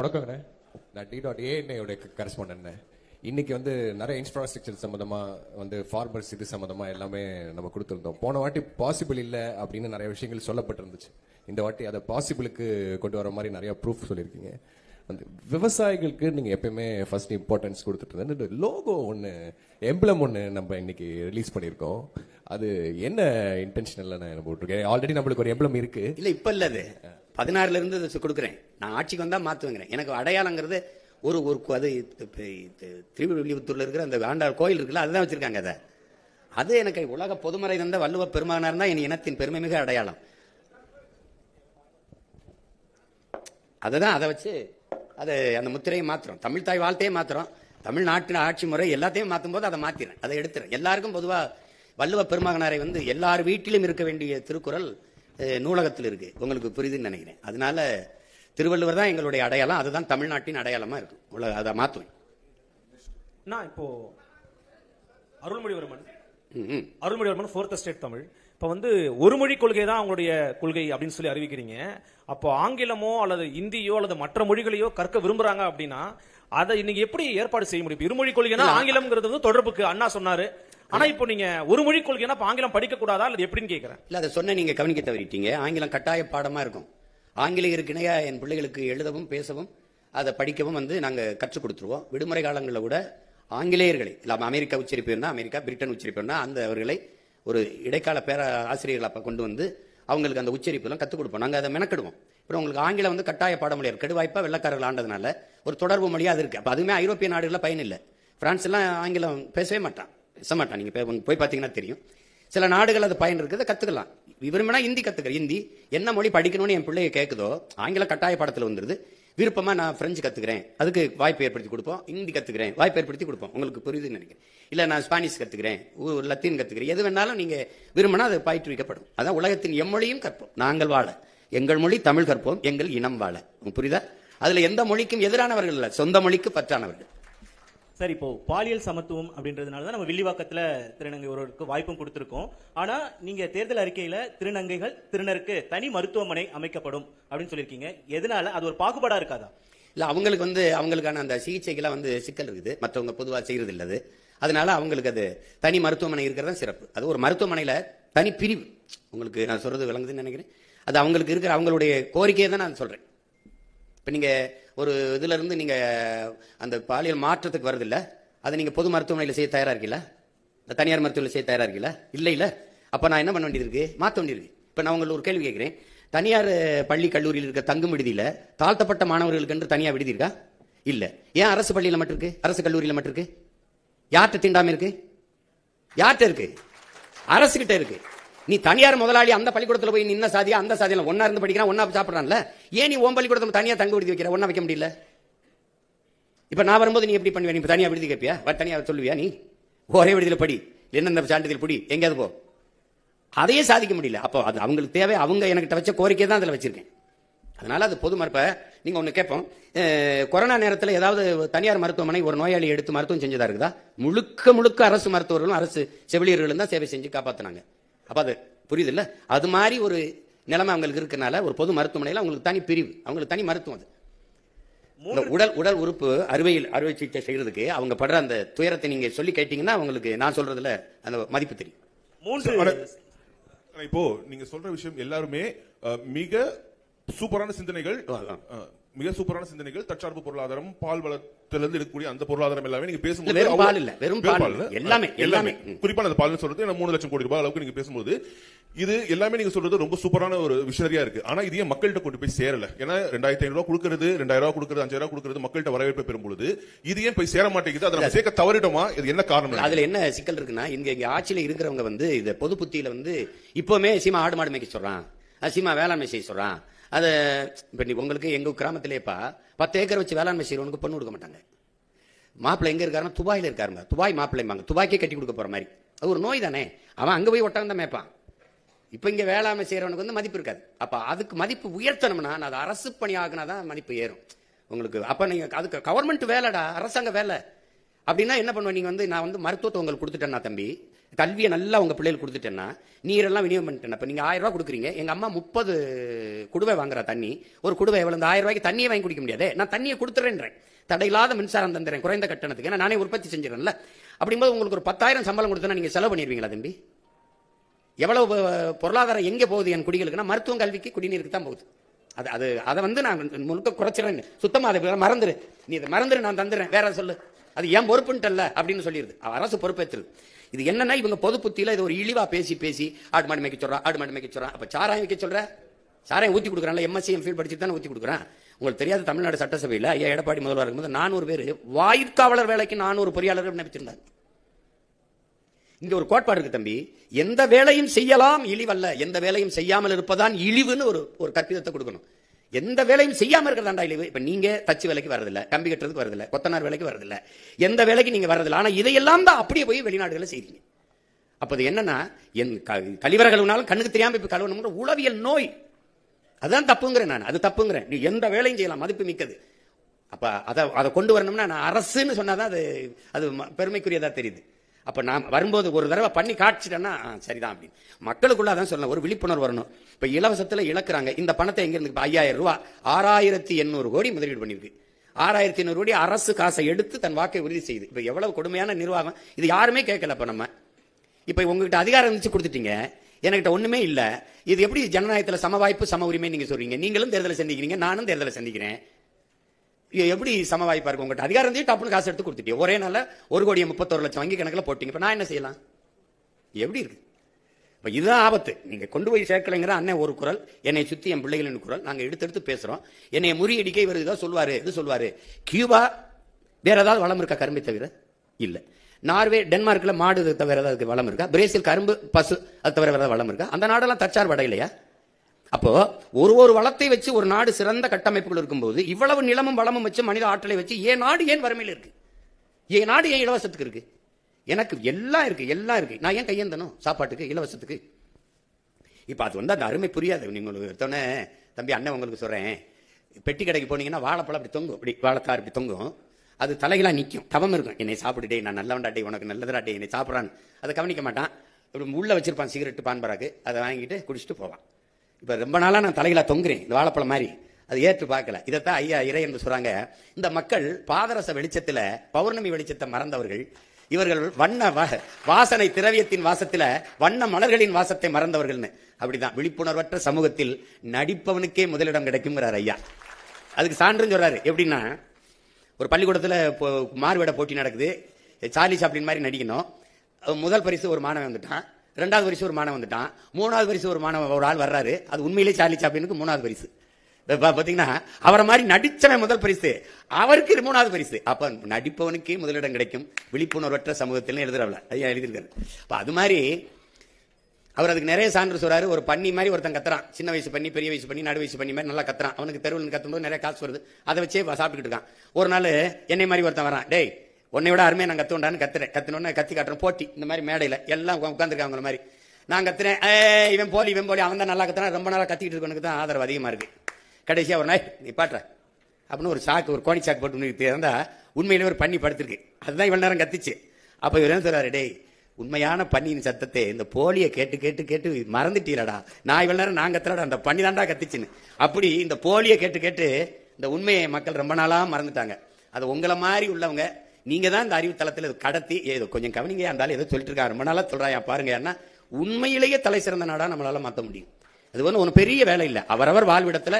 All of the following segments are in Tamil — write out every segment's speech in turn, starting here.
வணக்கங்கண்ணே. நான் D.A கரஸ்பாண்டன்ட். இன்னைக்கு நிறைய இன்ஃப்ராஸ்ட்ரக்சர் சம்பந்தமா ஃபார்மர்ஸ் இது சம்பந்தமா எல்லாமே நம்ம கொடுத்துருந்தோம். போன வாட்டி பாசிபிள் இல்லை அப்படின்னு நிறைய விஷயங்கள் சொல்லப்பட்டிருந்துச்சு. இந்த வாட்டி அதை பாசிபிளுக்கு கொண்டு வர மாதிரி நிறைய ப்ரூஃப் சொல்லியிருக்கீங்க. விவசாயிகளுக்கு நீங்க எப்பயுமே ஃபர்ஸ்ட் இம்பார்ட்டன்ஸ் கொடுத்துட்டு இருந்தேன். லோகோ ஒன்று, எம்பளம் ஒன்று நம்ம இன்னைக்கு ரிலீஸ் பண்ணியிருக்கோம். அது என்ன இன்டென்ஷனல்ல நான் போட்டிருக்கேன். ஆல்ரெடி நம்மளுக்கு ஒரு எம்பளம் இருக்கு. இல்ல இப்ப இல்ல, அது 16ல இருந்து கொடுக்குறேன். நான் ஆட்சிக்கு வந்தா மாத்துவேங்கிறேன். எனக்கு அடையாளங்கிறது ஒரு அது திருவில்லிபுத்தூர்ல இருக்கிற அந்த ஆண்டாள் கோயில் இருக்குல்ல, அதுதான் வச்சிருக்காங்க. அது எனக்கு உலக பொதுமறை தந்த வள்ளுவ பெருமகனார் தான் என் இனத்தின் பெருமை மிக அடையாளம். அதுதான் அதை வச்சு அதை அந்த முத்திரையை மாத்திரம், தமிழ் தாய் வாழ்த்தையே மாத்திரம், தமிழ்நாட்டின் ஆட்சி முறை எல்லாத்தையும் மாற்றும் போது அதை மாத்திரேன், அதை எடுத்துறேன். எல்லாருக்கும் பொதுவா வள்ளுவ பெருமகனாரை எல்லார் வீட்டிலும் இருக்க வேண்டிய திருக்குறள் நூலகத்தில் இருக்கு. உங்களுக்கு புரியுதுன்னு நினைக்கிறேன். அதனால திருவள்ளுவர் தான் எங்களுடைய அடையாளம். அதுதான் தமிழ்நாட்டின் அடையாளமா இருக்கும். அதை மாத்துவேன். நான் இப்போ அருள்மொழிவர்மன் 4th எஸ்டேட் தமிழ். இப்போ ஒரு மொழி கொள்கை தான் அவங்களுடைய கொள்கை அப்படின்னு சொல்லி அறிவிக்கிறீங்க. அப்போ ஆங்கிலமோ அல்லது இந்தியோ அல்லது மற்ற மொழிகளையோ கற்க விரும்புறாங்க அப்படின்னா அதை இன்னைக்கு எப்படி ஏற்பாடு செய்ய முடியும்? இருமொழி கொள்கைனா ஆங்கிலம்ங்கிறது தொடர்புக்கு அண்ணா சொன்னாரு. ஆனா இப்போ நீங்க ஒரு மொழி கொள்கைனா ஆங்கிலம் படிக்க கூடாதா அல்லது எப்படின்னு கேட்கிறேன். இல்ல, அதை சொன்ன நீங்க கவனிக்க தவறிட்டீங்க. ஆங்கிலம் கட்டாய பாடமா இருக்கும். ஆங்கிலேயருக்கு இணையா என் பிள்ளைகளுக்கு எழுதவும் பேசவும் அதை படிக்கவும் நாங்க கற்றுக் கொடுத்துருவோம். விடுமுறை காலங்களில் கூட ஆங்கிலேயர்களை இல்லாம அமெரிக்கா உச்சரிப்பு இருந்தா அமெரிக்கா, பிரிட்டன் உச்சரிப்பு இருந்தா அந்த அவர்களை ஒரு இடைக்கால பேர ஆசிரியர்கள் அப்ப கொண்டு அவங்களுக்கு அந்த உச்சரிப்பு எல்லாம் கற்றுக் கொடுப்போம். நாங்க அதை மெனக்கிடுவோம். இப்போ உங்களுக்கு ஆங்கிலம் கட்டாய பாட மொழியார் கெடுவாய்ப்பா வெள்ளக்காரர்கள் ஆண்டதுனால ஒரு தொடர்பு மொழியா அது இருக்கு. அப்ப அதுவுமே ஐரோப்பிய நாடுகளில் பயன் இல்லை. பிரான்ஸ் எல்லாம் ஆங்கிலம் பேசவே மாட்டான், பேச மாட்டான். நீங்க போய் பாத்தீங்கன்னா தெரியும். சில நாடுகள் அது பயன் இருக்குது, கத்துக்கலாம். விரும்பினா ஹிந்தி கத்துக்கிற. ஹிந்தி என்ன மொழி படிக்கணும்னு என் பிள்ளைய கேட்குதோ ஆங்கில கட்டாய பாடத்தில் வந்துருது. விருப்பமா நான் பிரெஞ்சு கத்துக்கிறேன், அதுக்கு வாய்ப்பு ஏற்படுத்தி கொடுப்போம். ஹிந்தி கத்துக்கிறேன், வாய்ப்பு ஏற்படுத்தி கொடுப்போம். உங்களுக்கு புரியுதுன்னு நினைக்கிறேன். இல்ல நான் ஸ்பானிஷ் கத்துக்கிறேன், லத்தீன் கத்துக்கிறேன், எது வேணாலும் நீங்க விரும்பினா அது பயிற்றுவிக்கப்படும். அதான் உலகத்தின் எம்மொழியும் கற்போம். நாங்கள் வாழ எங்கள் மொழி தமிழ் கற்போம், எங்கள் இனம் வாழ. புரியுதா? அதுல எந்த மொழிக்கும் எதிரானவர்கள் இல்ல, சொந்த மொழிக்கு பற்றானவர்கள். சரி, இப்போ பாலியல் சமத்துவம் அப்படின்றதுனால தான் நம்ம வில்லிவாக்கத்துல திருநங்கை ஒருவருக்கு வாய்ப்பும் கொடுத்திருக்கோம். ஆனா நீங்க தேர்தல் அறிக்கையில திருநங்கைகள் திருநருக்கு தனி மருத்துவமனை அமைக்கப்படும் அப்படின்னு சொல்லியிருக்கீங்க. எதனால அது ஒரு பாகுபாடா இருக்காதா? இல்ல, அவங்களுக்கு அவங்களுக்கான அந்த சிகிச்சைக்கெல்லாம் சிக்கல் இருக்குது. மற்றவங்க பொதுவாக செய்யறது இல்லது. அதனால அவங்களுக்கு அது தனி மருத்துவமனை இருக்கிறதா சிறப்பு. அது ஒரு மருத்துவமனையில தனி பிரிவு. உங்களுக்கு நான் சொல்றது விளங்குதுன்னு நினைக்கிறேன். அது அவங்களுக்கு இருக்கிற அவங்களுடைய கோரிக்கையை தான் நான் சொல்றேன். இப்ப நீங்க ஒரு இதுல இருந்து நீங்க அந்த பாலியல் மாற்றத்துக்கு வருது இல்ல, அதை நீங்க பொது மருத்துவமனையில் செய்ய தயாரா இருக்கீங்களா? தனியார் மருத்துவமனையில் செய்ய தயாரா இருக்கீங்களா? இல்ல இல்ல. அப்ப நான் என்ன பண்ண வேண்டியது இருக்கு? மாற்ற வேண்டியிருக்கு. இப்ப நான் உங்களுக்கு ஒரு கேள்வி கேட்கிறேன். தனியார் பள்ளி கல்லூரியில் இருக்க தங்கும் விடுதியில தாழ்த்தப்பட்ட மாணவர்களுக்கு என்று தனியா விடுதி இருக்கா? இல்ல. ஏன் அரசு பள்ளியில மட்டும் இருக்கு, அரசு கல்லூரியில மட்டும் இருக்கு? யார்கிட்ட தீண்டாம இருக்கு? யார்கிட்ட இருக்கு? அரசு கிட்ட இருக்கு. நீ தனியார் முதலாளி அந்த பள்ளிக்கூடத்தில் போய் நின்ன சாதியா அந்த சாதியில ஒன்னா இருந்து படிக்கிறான், ஒன்னா சாப்பிடறான்ல. ஏன் நீ ஓம் பள்ளிக்கூடத்தில் தனியா தங்க விடுதி வைக்கிற, ஒன்னா வைக்க முடியல? இப்ப நான் வரும்போது நீ எப்படி பண்ணுவ? நீ தனியா விடுதி கேட்பியா? தனியா சொல்லுவியா? நீ ஒரே விடுதியில படி, என்ன சான்றிதழ் படி, எங்கேயாவது போ. அதையே சாதிக்க முடியல. அப்போ அது அவங்களுக்கு தேவை. அவங்க என்கிட்ட வச்ச கோரிக்கை தான் அதுல வச்சிருக்கேன். அதனால அது பொது மறுப்ப நீங்க ஒண்ணு கேட்போம். கொரோனா நேரத்தில் ஏதாவது தனியார் மருத்துவமனை ஒரு நோயாளி எடுத்து மருத்துவம் செஞ்சதா இருக்குதா? முழுக்க முழுக்க அரசு மருத்துவர்களும் அரசு செவிலியர்களும் தான் சேவை செஞ்சு காப்பாத்தினாங்க. அப்ப அது புரியுது இல்ல? அது மாதிரி ஒரு நிலைமை அவங்களுக்கு இருக்கனால ஒரு பொது மருத்துவமனையில் அவங்களுக்கு தனி பிரிவு, அவங்களுக்கு தனி மருத்துவம். அது உடல் உறுப்பு அறுவை சிகிச்சை செய்யறதுக்கு அவங்க படுற அந்த துயரத்தை நீங்க சொல்லி கேட்டீங்கன்னா அவங்களுக்கு நான் சொல்றதுல அந்த மதிப்பு தெரியும். இப்போ நீங்க சொல்ற விஷயம் எல்லாருமே மிக சூப்பரான சிந்தனைகள், தற்சார்பு பொருளாதாரம், பால் வளத்திலிருந்து இருக்கக்கூடிய அந்த பொருளாதாரம் எல்லாமே நீங்க பேசும்போது எல்லாமே குறிப்பான அந்த பால் சொல்றது 3 லட்சம் கோடி ரூபாய் அளவுக்கு நீங்க பேசும்போது இது எல்லாமே நீங்க சொல்றது ரொம்ப சூப்பரான ஒரு விஷயரியா இருக்கு. ஆனா இது ஏன் மக்கள்கிட்ட கொண்டு போய் சேரல? ஏன்னா 2500 ரூபாய் கொடுக்கறது, 2000 ரூபாய் கொடுக்கறது, 5000 ரூபாய் கொடுக்கறது மக்கள்கிட்ட வரவேற்பை பெறும்போது இது ஏன் போய் சேர மாட்டேங்குது? அதை சேர்க்க தவறிட்டோமா? இது என்ன காரணம்? அதுல என்ன சிக்கல் இருக்குன்னா, இங்க ஆட்சியில இருக்கிறவங்க இத பொது புத்தியில இப்பவுமே சீமா ஆடு மாடு மேய்க்க சொல்றான், சீமா வேளாண்மை செய்ய சொல்றான். அது இப்ப உங்களுக்கு எங்க கிராமத்திலேப்பா 10 ஏக்கர் வச்சு வேளாண்மை செய்யறவனுக்கு பொண்ணு கொடுக்க மாட்டாங்க. மாப்பிள்ளை எங்க இருக்காருன்னா துபாயில இருக்காருங்க. துபாய் மாப்பிள்ளைங்க துபாய்க்கே கட்டி கொடுக்க போற மாதிரி. அது ஒரு நோய் தானே. அவன் அங்க போய் ஒட்டகம் தான் மேய்ப்பான். இப்ப இங்க வேளாண்மை செய்யறவனுக்கு மதிப்பு இருக்காது. அப்ப அதுக்கு மதிப்பு உயர்த்தணும்னா அது அரசு பணி ஆகுனாதான் மதிப்பு ஏறும் உங்களுக்கு. அப்ப நீங்க அதுக்கு கவர்மெண்ட் வேலைடா, அரசாங்க வேலை. அப்படின்னா என்ன பண்ணுவேன், நீங்க வந்து நான் வந்து மருத்துவத்தை உங்களுக்கு கொடுத்துட்டேன்னா தம்பி, கல்வியை நல்லா உங்க பிள்ளைகளுக்கு கொடுத்துட்டேன்னா, நீரெல்லாம் விநியோகம் பண்ணிட்டேன். இப்போ நீங்க 1000 ரூபாய் கொடுக்குறீங்க, எங்க அம்மா 30 குடுவை வாங்குறா தண்ணி. ஒரு குடுவை எவ்வளவு? இந்த 1000 ரூபாய்க்கு தண்ணியை வாங்கி குடிக்க முடியாது. நான் தண்ணியை கொடுத்துறேன்றேன், தடையில்லாத மின்சாரம் தந்துறேன் குறைந்த கட்டணத்துக்கு, ஏன்னா நானே உற்பத்தி செஞ்சிடறேன்ல. அப்படிங்கும்போது உங்களுக்கு ஒரு 10,000 சம்பளம் கொடுத்தா நீங்க செலவு பண்ணிடுவீங்களா தம்பி? எவ்வளவு பொருளாதாரம் எங்கே போகுது என் குடிகளுக்குன்னா, மருத்துவம், கல்விக்கு, குடிநீருக்கு தான் போகுது. அதை வந்து நான் முழுக்க குறைச்சிடறேன். சுத்தமா அதை மறந்துரு, நீ இதை மறந்துரு, நான் தந்துடுறேன், வேற சொல்லு, அது ஏன் பொறுப்புன்ட்டல்ல அப்படின்னு சொல்லிடுது. அரசு பொறுப்பேற்றுது. இது என்னன்னா, இவங்க பொது புத்தியில இது ஒரு இழிவா பேசி பேசி ஆடு மாடு மேய்க்க சொல்றான், ஆடு மாடு மேய்க்க சொல்றான். அப்ப சாராயம் வைக்க சொல்ற, சாராயம் ஊத்தி கொடுக்குறான்ல, எம்எஸ்சி எம்ஃபில் படிச்சுட்டு தானே ஊத்தி கொடுக்குறான். உங்களுக்கு தெரியாது, தமிழ்நாடு சட்டசபையில் ஐயா எடப்பாடி முதல்வர் இருக்கும்போது 400 பேர் வாயிற்காவலர் வேலைக்கு 400 பொறியாளர்கள் நினைச்சிருந்தாங்க. இங்க ஒரு கோட்பாடு இருக்கு தம்பி, எந்த வேலையும் செய்யலாம் இழிவல்ல, எந்த வேலையும் செய்யாமல் இருப்பதான் இழிவுன்னு ஒரு கற்பிதத்தை கொடுக்கணும். எந்த வேலையும் செய்யாம இருக்கிறதாண்டா இழிவு. இப்ப நீங்க தச்சு வேலைக்கு வரதில்ல, கம்பி கட்டுறதுக்கு வரதில்ல, கொத்தனார் வேலைக்கு வரதில்ல, எந்த வேலைக்கு நீங்க வரதில்ல. ஆனா இதையெல்லாம் தான் அப்படியே போய் வெளிநாடுகளை செய்றீங்க. அப்ப அது என்னன்னா, கழிவறை கழுவினாலும் கண்ணுக்கு தெரியாம இப்ப கழுவணும்ன்ற உளவியல் நோய். அதான் தப்புங்கிறேன் நான், அது தப்புங்கிறேன். நீ எந்த வேலையும் செய்யலாம், மதிப்பு மிக்கது. அப்ப அதை கொண்டு வரணும்னா நான் அரசுன்னு சொன்னாதான் அது பெருமைக்குரியதா தெரியுது. அப்ப நான் வரும்போது ஒரு தடவை பண்ணி காட்சிட்டேன்னா சரிதான் அப்படின்னு மக்களுக்குள்ள அதான் சொல்லணும், ஒரு விழிப்புணர்வு வரணும். இப்ப இலவசத்துல இழக்கிறாங்க. இந்த பணத்தை எங்க இருந்து 5000 ரூபாய் 6800 கோடி முதலீடு பண்ணிருக்கு. 6800 கோடி அரசு காசை எடுத்து தன் வாக்கை உறுதி செய்யுது. இப்ப எவ்வளவு கொடுமையான நிர்வாகம் இது, யாருமே கேட்கல. இப்ப நம்ம இப்ப உங்ககிட்ட அதிகாரம் இருந்துச்சு கொடுத்துட்டீங்க, என்கிட்ட ஒண்ணுமே இல்ல. இது எப்படி ஜனநாயகத்துல சம வாய்ப்பு சம உரிமை நீங்க சொல்றீங்க? நீங்களும் தேர்தலை சந்திக்கிறீங்க, நானும் தேர்தலை சந்திக்கிறேன். எப்படி சம வாய்ப்பா இருக்கு? உங்கள்கிட்ட அதிகாரம் இருந்தே டப்புனு காசு எடுத்து கொடுத்துட்டீங்க. ஒரே நாள் 1,31,00,000 வங்கி கணக்கில் போட்டீங்க. இப்ப நான் என்ன செய்யலாம்? எப்படி இருக்கு? இப்ப இதுதான் ஆபத்து. நீங்க கொண்டு போய் சேர்க்கலைங்கிற அண்ணன் ஒரு குரல், என்னை சுத்தி என் பிள்ளைகளின் குரல், நாங்க எடுத்து பேசுறோம். என்னை முறியடிக்க இவர் இதான் சொல்லுவாரு, இது சொல்லுவாரு. கியூபா வேற ஏதாவது வளம் இருக்கா கரும்பை தவிர? இல்ல. நார்வே, டென்மார்க்ல மாடு தவிர ஏதாவது வளம் இருக்கா? பிரேசில் கரும்பு, பசு அது தவிர வேற வளம் இருக்கா? அந்த நாடெல்லாம் தற்சார்பு அடையலையா? அப்போ ஒரு வளத்தை வச்சு ஒரு நாடு சிறந்த கட்டமைப்புகள் இருக்கும்போது, இவ்வளவு நிலமும் வளமும் வச்சு மனித ஆற்றலை வச்சு ஏன் நாடு ஏன் வறுமையில் இருக்கு? ஏன் நாடு ஏன் இலவசத்துக்கு இருக்கு? எனக்கு எல்லாம் இருக்கு. நான் ஏன் கையேந்தணும் சாப்பாட்டுக்கு, இலவசத்துக்கு? இப்ப அது வந்து அந்த அருமை புரியாது. நீங்க எடுத்தோன்னே தம்பி அண்ணன் உங்களுக்கு சொல்றேன், பெட்டி கடைக்கு போனீங்கன்னா வாழைப்பழம் அப்படி தொங்கும், அப்படி வாழைத்தார் இப்படி தொங்கும், அது தலைகளா நிற்கும், தவம் இருக்கும். என்னை சாப்பிட்டுட்டே, நான் நல்லவன்டாட்டே, உனக்கு நல்லதாட்டே, என்னை சாப்பிட்றான்னு அதை கவனிக்க மாட்டான். உள்ள வச்சிருப்பான் சிகரெட்டு, பான்பராக்கு, அதை வாங்கிட்டு குடிச்சிட்டு போவான். இப்ப ரொம்ப நாளா நான் தலைகளா தொங்குறேன், இந்த வாழைப்பழம் மாதிரி, அது ஏற்று பார்க்கல. இதைத்தான் ஐயா இறை என்று சொல்றாங்க. இந்த மக்கள் பாதரச வெளிச்சத்துல பௌர்ணமி வெளிச்சத்தை மறந்தவர்கள், இவர்கள் வண்ண வாசனை திரவியத்தின் வாசத்துல வண்ண மலர்களின் வாசத்தை மறந்தவர்கள்னு. அப்படிதான் விழிப்புணர்வற்ற சமூகத்தில் நடிப்பவனுக்கே முதலிடம் கிடைக்கும்ங்கிறார் ஐயா. அதுக்கு சான்றுன்னு சொல்றாரு. எப்படின்னா, ஒரு பள்ளிக்கூடத்துல மாறுவேட போட்டி நடக்குது, சார்லி சாப்ளின் மாதிரி நடிக்கணும். முதல் பரிசு ஒரு மாணவன் வந்துட்டான், 2வது பரிசு ஒரு மாணவன் வந்துட்டான், 3வது பரிசு ஒரு ஆள் வர்றாரு. அது உண்மையிலே சார்லி சாப்ளினுக்கு 3வது பரிசு. பாத்தீங்கன்னா அவரை மாதிரி நடிச்சவன் முதல் பரிசு, அவருக்கு 3வது பரிசு. அப்ப நடிப்பவனுக்கே முதலிடம் கிடைக்கும் விழிப்புணர்வற்ற சமூகத்தில் எழுதுறவள ஐயா எழுதியிருக்காரு. அது மாதிரி அவர் அதுக்கு நிறைய சான்று சொல்றாரு. ஒரு பண்ணி மாதிரி ஒருத்தன் கத்துறான், சின்ன வயசு பண்ணி, பெரிய வயசு பண்ணி, நடு வயசு பண்ணி மாதிரி நல்லா கத்துறான். அவனுக்கு தெருவில் கத்தும்போது நிறைய காசு வருது, அதை வச்சே சாப்பிட்டுக்கிட்டு இருக்கான். ஒரு நாள் என்னை மாதிரி ஒருத்தன் வரான், டேய் உன்னை விட அருமையா நான் கத்துண்டான்னு கத்துனோன்னு கத்தி காட்டுறேன். போட்டி இந்த மாதிரி மேடையில எல்லாம் உட்காந்துருக்காங்க மாதிரி. நான் கத்துறேன், இவன் போலி அவன் தான் நல்லா கத்துறான், ரொம்ப நாளா கத்திக்கிட்டு இருக்கவனுக்கு தான் ஆதரவு அதிகமா இருக்கு. கடைசியா ஒரு நாய் நீ பாட்டுற அப்படின்னு ஒரு சாக்கு, ஒரு கோணி சாக்கு போட்டு இருந்தா உண்மையிலே ஒரு பண்ணி படுத்திருக்கு. அதுதான் இவ்வளவு நேரம் கத்திச்சு. அப்ப இவர் என்ன சொல்றாரு, டேய் உண்மையான பண்ணியின் சத்தத்தை இந்த போலியை கேட்டு கேட்டு கேட்டு மறந்துட்டீலடா, நான் இவ்வளவு நேரம் நான் கத்துறடா, அந்த பண்ணி தாண்டா கத்திச்சுன்னு. அப்படி இந்த போலியை கேட்டு கேட்டு இந்த உண்மையை மக்கள் ரொம்ப நாளா மறந்துட்டாங்க. அது உங்களை மாதிரி உள்ளவங்க, நீங்க தான் இந்த அறிவு தளத்தில் கடத்தி ஏதோ கொஞ்சம் கவனிங்க, இருந்தாலும் ஏதோ சொல்லிட்டு இருக்காங்க, ரொம்ப நாளா சொல்றாயா பாருங்க. ஏன்னா உண்மையிலேயே தலை சிறந்த நாடா நம்மளால மாற்ற முடியும். அது வந்து ஒன்றும் பெரிய வேலை இல்லை. அவரவர் வாழ்விடத்துல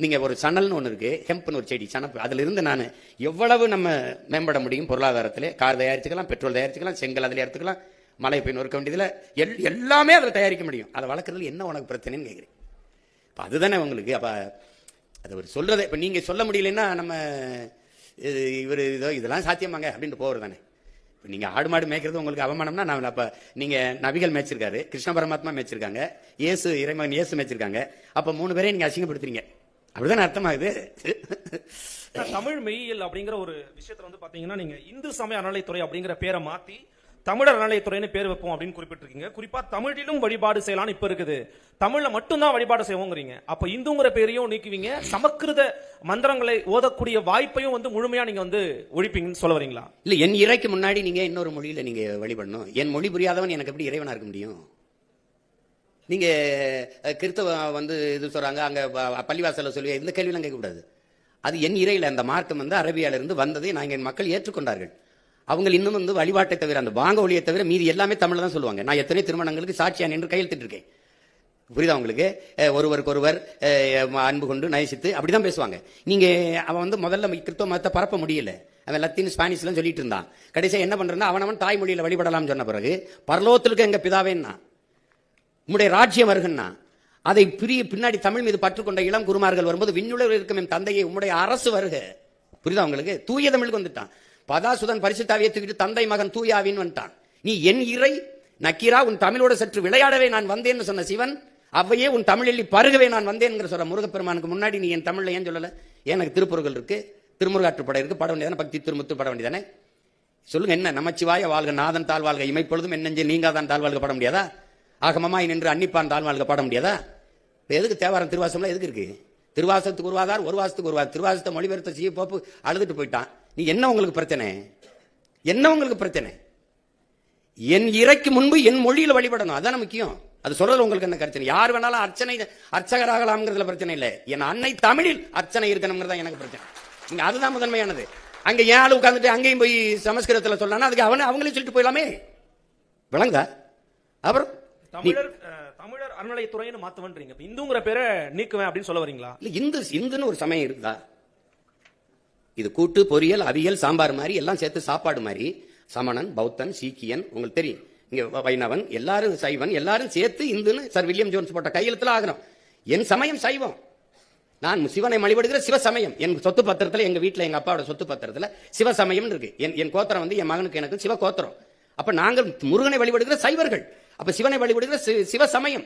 நீங்க ஒரு சணல்னு ஒன்று இருக்கு, ஹெம்ப்னு ஒரு செடி, சனப்பு, அதுல இருந்து நான் எவ்வளவு நம்ம மேம்பட முடியும் பொருளாதாரத்திலே. கார் தயாரிச்சுக்கலாம், பெட்ரோல் தயாரிச்சுக்கலாம், செங்கல் அதில் எடுத்துக்கலாம், மழை போய் நொறுக்க வேண்டியதுல எல்லாமே அதில் தயாரிக்க முடியும். அதை வளர்க்கறதுல என்ன உனக்கு பிரச்சனைன்னு கேட்குறேன். இப்போ அதுதானே உங்களுக்கு. அப்ப அதை ஒரு சொல்றதை இப்ப நீங்க சொல்ல முடியலன்னா நம்ம இவர் இதெல்லாம் சாத்தியமாங்க அப்படின்ட்டு போகிறது தானே. இப்போ நீங்கள் ஆடு மாடு மேய்க்கிறது உங்களுக்கு அவமானம்னா, நான் அப்போ நீங்கள் நபிகள் மேய்ச்சிருக்காரு, கிருஷ்ண பரமாத்மா மேய்ச்சிருக்காங்க, இயேசு இறைமகன் இயேசு மேய்ச்சிருக்காங்க, அப்போ 3 பேரையும் நீங்கள் அசிங்கப்படுத்துறீங்க, அப்படிதான் அர்த்தமாகுது. தமிழ் மெய்யியல் அப்படிங்கிற ஒரு விஷயத்துல வந்து பாத்தீங்கன்னா, நீங்க இந்து சமய அறநிலைத்துறை அப்படிங்கிற பேரை மாத்தி தமிழர் அறநிலையத்துறைன்னு பேர் வைப்போம் அப்படின்னு குறிப்பிட்டிருக்கீங்க. குறிப்பா தமிழிலும் வழிபாடு செய்யலாம்னு இப்ப இருக்குது. தமிழ்ல மட்டும்தான் வழிபாடு செய்வோங்கிறீங்க. அப்ப இந்துங்கிற பேரையும் நீக்குவீங்க, சமஸ்கிருத மந்திரங்களை ஓதக்கூடிய வாய்ப்பையும் வந்து முழுமையா நீங்க வந்து ஒழிப்பீங்கன்னு சொல்ல வரீங்களா? இல்ல, என் இறைக்கு முன்னாடி நீங்க இன்னொரு மொழியில நீங்க வழிபடணும். என் மொழி புரியாதவன் எனக்கு எப்படி இறைவனா இருக்க முடியும்? நீங்க கிறிஸ்தவ வந்து இது சொல்றாங்க, அங்க பள்ளிவாசல சொல்லி இந்த கேள்வியெல்லாம் கேட்கக்கூடாது. அது என் இறையில அந்த மார்க்கம் வந்து அரபியால இருந்து வந்ததை நாங்கள் என் மக்கள் ஏற்றுக்கொண்டார்கள். அவங்க இன்னும் வந்து வழிபாட்டை தவிர அந்த வாங்க ஒளியை தவிர மீதி எல்லாமே தமிழ்ல தான் சொல்லுவாங்க. நான் எத்தனை திருமணங்களுக்கு சாட்சியா நின்று கையெழுத்திட்டு இருக்கேன். புரியுதா உங்களுக்கு? ஒருவருக்கு ஒருவர் அன்பு கொண்டு நயசித்து அப்படிதான் பேசுவாங்க. நீங்க அவன் வந்து முதல்ல கிறிஸ்தவ மதத்தை பரப்ப முடியல, அவன் லத்தீன் ஸ்பானிஷ்லாம் சொல்லிட்டு இருந்தான். கடைசியா என்ன பண்றான், அவனவன் தாய்மொழியில வழிபடலாம் சொன்ன பிறகு பரலோகத்திற்கு எங்க பிதாவேன்னா உம்முடைய ராஜ்யம் வருகன்னா அதை பின்னாடி தமிழ் மீது பற்றுக்கொண்ட இளம் குருமார்கள் வரும்போது விண்ணுலகில் இருக்கும் என் தந்தையை உம்முடைய அரசு வருக. புரியுதா உங்களுக்கு? தூய தமிழுக்கு வந்துட்டான். பதாசுதன் பரிசுத்தாவியை தூக்கிட்டு தந்தை மகன் தூயாவின்னு வந்துட்டான். நீ என் இறை நக்கீரா உன் தமிழோட சற்று விளையாடவே நான் வந்தேன்னு சொன்ன சிவன், அவ்வையே உன் தமிழில் பருகவே நான் வந்தேன் சொல்ற முருகப்பெருமானுக்கு முன்னாடி நீ என் தமிழ்ல ஏன் சொல்லல? எனக்கு திருப்புறங்கள் இருக்கு, திருமுருகாற்றுப்படை இருக்கு, பாட வேண்டியதானே? பக்தி திருமுத்து பாட வேண்டியதானே? சொல்லுங்க, என்ன நமச்சிவாய வாழ்க நாதன் தாழ்வாழ்க இமைப்பொழுதும் என்னெஞ்சு நீங்காதான் தாழ்வாழ்க பாட முடியாதா? ஆகமமாய் நின்று அன்னிப்பான் தாழ்வாழ்க பாட முடியாதா? எதுக்கு தேவாரம் திருவாசம்லாம் எதுக்கு இருக்கு? திருவாசத்துக்கு உருவாதார், ஒரு வாசத்துக்கு உருவாதார். திருவாசத்தை மொழிபெயர்த்த செய்ய போப்பு அழுதுட்டு போயிட்டான். நீ என்ன உங்களுக்கு பிரச்சனை? என்ன உங்களுக்கு பிரச்சனை? என் இறைக்கு முன்பு என் மொழியில வழிபடணும், அதான் முக்கியம். அது சொல்றது உங்களுக்கு என்ன பிரச்சனை? யார் வேணாலும் அர்ச்சகராகலாம்ங்கிறதுல பிரச்சனை இல்லை. என் அன்னை தமிழில் அர்ச்சனை இருக்கணுங்கிறதா எனக்கு பிரச்சனை. அதுதான் முதன்மையானது. அங்க ஏன் ஆளு உட்கார்ந்துட்டு அங்கேயும் போய் சமஸ்கிருதத்துல சொல்லலாம், அதுக்கு அவங்களே சொல்லிட்டு போயிடலாமே. விளங்குதா? அப்புறம் தமிழர் அறநிலையத்துறைன்னு மாத்துவன்றீங்க. இந்துங்கிற பேரை நீக்குவேன் அப்படின்னு சொல்ல வரீங்களா? இல்ல, இந்துன்னு ஒரு சமயம் இருக்குதா? இது கூட்டு பொரியல் அவியல் சாம்பார் மாதிரி எல்லாம் சேர்த்து சாப்பாடு மாதிரி. சமணன், பௌத்தன், சீக்கியன், உங்களுக்கு தெரியும், இங்க வைணவன், எல்லாரும் சைவன், எல்லாரும் சேர்த்து இந்துன்னு சார் வில்லியம் ஜோன்ஸ் போட்ட கையெழுத்துல ஆகணும். என் சமயம் சைவம். நான் சிவனை வழிபடுகிற சிவசமயம். என் சொத்து பத்திரத்துல, எங்க வீட்டுல எங்க அப்பாவோட சொத்து பத்திரத்துல சிவசமயம் இருக்கு. என் கோத்திரம் வந்து என் மகனுக்கு எனக்கு சிவ கோத்திரம். அப்ப நாங்கள் முருகனை வழிபடுகிற சைவர்கள். அப்ப சிவனை வழிபடுகிற சிவசமயம்.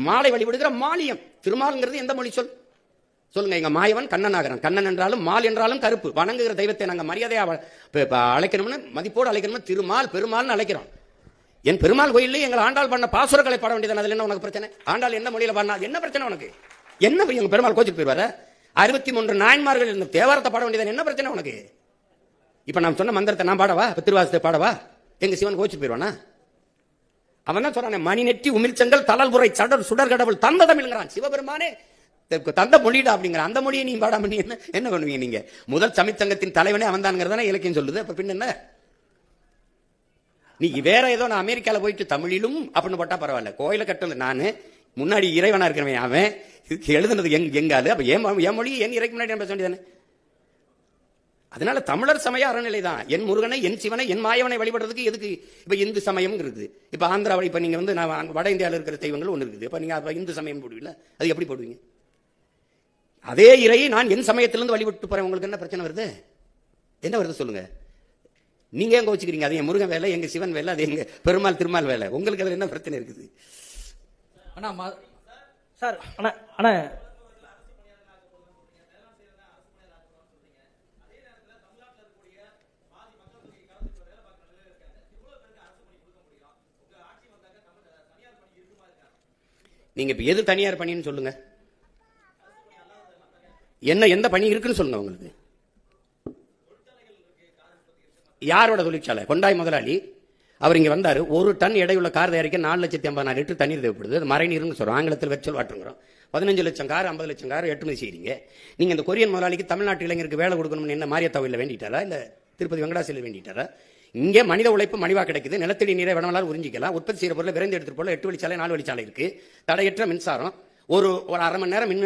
மாலை வழிபடுகிற மாலியம். திருமால்ங்கிறது எந்த மொழி சொல் சொல்லுங்க? எங்க மாயவன் கண்ணன் ஆகிறான். கண்ணன் என்றாலும் மால் என்றாலும் கருப்பு. வணங்குகிற தெய்வத்தை நாங்க மரியாதையா அழைக்கணும்னு, மதிப்போடு அழைக்கணும்னு திருமால் பெருமாள்னு அழைக்கிறோம். என் பெருமாள் கோயிலே எங்களை ஆண்டாள் பண்ண பாசுரங்களை பாட வேண்டியது. அதுல என்ன உனக்கு பிரச்சனை? ஆண்டாள் என்ன மொழியில பாடினா என்ன பிரச்சனை உனக்கு? என்ன எங்க பெருமாள் கோச்சிட்டு போயிருவாரு? 63 நாயன்மார்கள் இந்த தேவாரத்தை பாட வேண்டியது என்ன பிரச்சனை உனக்கு? இப்ப நான் சொன்ன மந்திரத்தை நான் பாடவா? திருவாசத்தை பாடவா? எங்க சிவன் கோச்சிட்டு போயிருவானா? அவன் தான் சொல்றானே, மணி நெற்றி உமிழ்ச்செங்கல் தளல்புரை சடர் சுடர் கடவுள் தந்த தமிழ்ங்கிறான். சிவபெருமானே தந்த மொழிடா அப்படிங்கிற அந்த மொழியை நீ பாடாம நீ என்ன பண்ணுவீங்க? நீங்க முதல் சமிச்சங்கத்தின் தலைவனே அவன் தான்ங்கிறதானே இலக்கியம் சொல்லுது. அப்ப பின்ன என்ன? நீ வேற ஏதோ நான் அமெரிக்கால போயிட்டு தமிழிலும் அப்படின்னு போட்டா பரவாயில்ல. கோயில கட்டுறது நானு, முன்னாடி இறைவனா இருக்கிறவன் அவன், எழுதுனது எங்காலு. அப்ப என் மொழி என் இறைக்கு முன்னாடி பேச வேண்டியதானே? அதனால தமிழர் சமய அறநிலை தான். என் முருகனை, என் சிவனை, என் மாயவனை வழிபடுறதுக்கு எதுக்கு இப்ப இந்து சமயம் இருக்குது? இப்ப ஆந்திராவை இப்ப நீங்க வந்து நான் வட இந்தியாவில் இருக்கிற தெய்வங்கள் ஒன்று இருக்குது. இப்ப நீங்க இந்து சமயம் போடுவீங்களா? அது எப்படி போடுவீங்க? அதே இறையை நான் என் சமயத்திலிருந்து வழிபட்டு போறேன். உங்களுக்கு என்ன பிரச்சனை வருது? என்ன வருது சொல்லுங்க? நீங்க எங்க வச்சுக்கிறீங்க? அது என் முருகன் வேலை, எங்க சிவன் வேலை, அது எங்க பெருமாள் திருமால் வேலை. உங்களுக்கு அதுல என்ன பிரச்சனை இருக்குது? சார் அண்ணா நீங்க இப்ப எது தனியார் பணின்னு சொல்லுங்க. என்ன எந்த பணி இருக்குன்னு சொல்லுங்க. உங்களுக்கு யாரோட தொழிற்சாலை? கொண்டாய் முதலாளி அவர் இங்க வந்தாரு. 1 டன் எடையுள்ள கார் தயாரிக்க 4,50,000 லிட்டர் தண்ணீர் தேவைப்படுது. அது மறைநீர்னு சொல்றோம், ஆங்கிலத்தில் வெர்ச்சுவல் வாட்டருங்கிறோம். 15 லட்சம் கார், 50 லட்சம் கார் ஏற்றுமதி செய்றீங்க. நீங்க இந்த கொரியன் முதலாளிக்கு தமிழ்நாட்டு இளைஞருக்கு வேலை கொடுக்கணும்னு என்ன மாரியத்தாவில் வேண்டிட்டாரா? இல்ல திருப்பதி வெங்கடாசில வேண்டிட்டாரா? இங்கே மனித உழைப்பு மலிவா கிடைக்குது. நிலத்தடி நீரை வேணாலும் உறிஞ்சிக்கலாம். உற்பத்தி செய்யற பொருளை விரைந்து எடுத்துட்டு போல 8 வழிச்சாலை 4 வழிச்சாலை இருக்கு. தடையற்ற மின்சாரம். ஒரு அரை மணி நேரம் மின்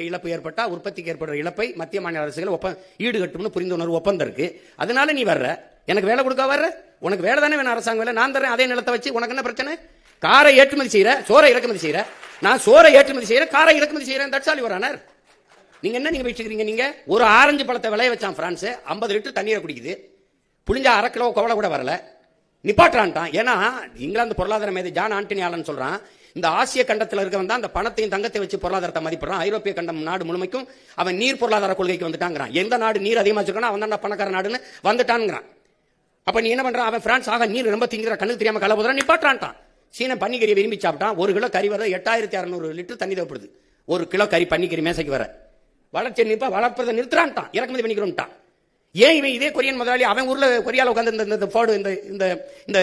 இழப்பு ஏற்பட்டா உற்பத்திக்கு ஏற்படுற இழப்பை மத்திய மாநில அரசுகள் ஈடுகட்டும்னு புரிந்துணர்வு ஒப்பந்தம் இருக்கு. அதனால நீ வர்ற, எனக்கு வேலை கொடுக்க வர்ற, உனக்கு வேலை தானே வேணும், அரசாங்க வேலை நான் தரேன். அதே நிலத்தை வச்சு உனக்கு என்ன பிரச்சனை? காரை ஏற்றுமதி செய்யற, சோறை இறக்குமதி செய்யற. நான் சோறை ஏற்றுமதி செய்யறேன், காரை இறக்குமதி செய்யறேன். தட்சாலி வரானார். நீங்க என்ன நீங்க வச்சுக்கிறீங்க? நீங்க ஒரு ஆரஞ்சு பழத்தை விளைய வச்சான் பிரான்ஸ், 50 லிட்டர் தண்ணீரை குடிக்குது. புளிஞ்சா 1/2 கிலோ கவலை கூட வரல, நிப்பாட்டுறான்ட்டான். ஏன்னா இங்கிலாந்து பொருளாதார மேதை ஜான் ஆண்டனி ஆலன் சொல்றான், இந்த ஆசிய கண்டத்தில் இருக்கவன் தான் அந்த பணத்தையும் தங்கத்தை வச்சு பொருளாதாரத்தை மதிப்பிடுறான். ஐரோப்பிய கண்டம் நாடு முழுமைக்கும் அவன் நீர் பொருளாதார கொள்கைக்கு வந்துட்டாங்கிறான். எந்த நாடு நீர் அதிகமா வச்சிருக்கானோ அவன் தான் பணக்கார நாடுன்னு வந்துட்டான்ங்கிறான். அப்ப நீ என்ன பண்ற, அவன் பிரான்ஸ் ஆக நீர் ரொம்ப திங்கிற கண்ணுக்கு தெரியாம கள்ள போதுறான் நிப்பாட்டான்ட்டான். சீன பன்னிக்கறியை விரும்பி சாப்பிட்டான். 1 கிலோ கறி வர 8600 லிட்டர் தண்ணி தேவைப்படுது. 1 கிலோ கறி பன்னிக்கறி மேசைக்கு வர வளர்ச்சி நிப்பா வளர்ப்பதை நிறுத்துறான்ட்டான், இறக்குமதி பண்ணிக்கிறோம்ட்டான். ஏன் இவன் இதே கொரியன் முதலாளி அவன் ஊர்ல கொரியால உட்காந்து இந்த போர்டு இந்த